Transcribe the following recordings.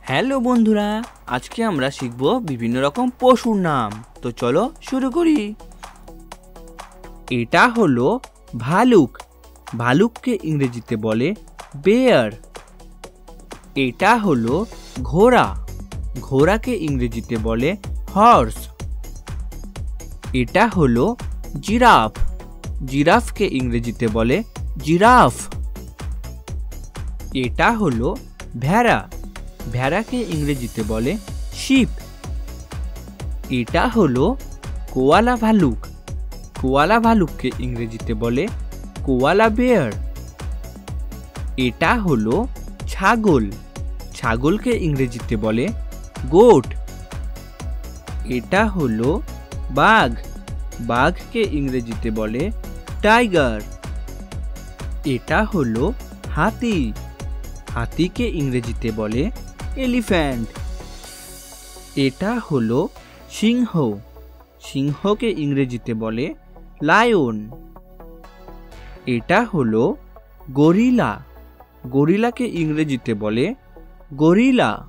Hello বন্ধুরা, আজকে আমরা শিখব বিভিন্ন রকম পশুর নাম। তো চলো শুরু করি। এটা হলো ভালুক। ভালুককে ইংরেজিতে বলে বেয়ার। এটা হলো ঘোড়া। ঘোড়াকে ইংরেজিতে বলে হর্স। এটা হলো জিরাফ। জিরাফকে ইংরেজিতে বলে জিরাফ। এটা হলো ভেড়া। ভেড়াকে ইংরেজিতে বলে শিপ। এটা হলো কোয়ালা ভালুক। কোয়ালা ভালুককে ইংরেজিতে বলে কোয়ালা বেয়ার। এটা হলো ছাগল। ছাগলকে ইংরেজিতে বলে গোট। এটা হলো বাঘ। বাঘকে ইংরেজিতে বলে টাইগার। এটা হলো হাতি। হাতিকে ইংরেজিতে বলে এলিফ্যান্ট। এটা হলো সিংহ। সিংহকে ইংরেজিতে বলে লায়ন। এটা হলো গরিলা। গরিলাকে ইংরেজিতে বলে গরিলা।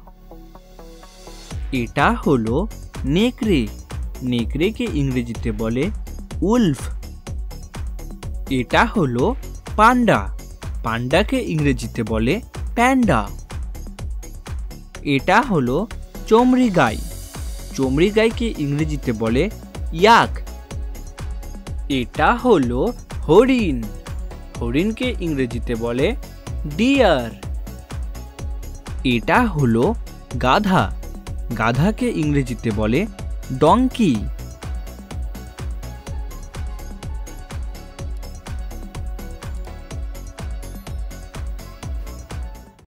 এটা হলো নেকড়ে। নেকড়েকে ইংরেজিতে বলে উলফ। এটা হলো পান্ডা। পান্ডাকে ইংরেজিতে বলে প্যান্ডা। এটা হলো চমড়ি গাই। চমড়ি গাইকে ইংরেজিতে বলে ইয়াক। এটা হলো হরিণ। হরিণকে ইংরেজিতে বলে ডিয়ার। এটা হলো গাধা। গাধাকে ইংরেজিতে বলে ডঙ্কি।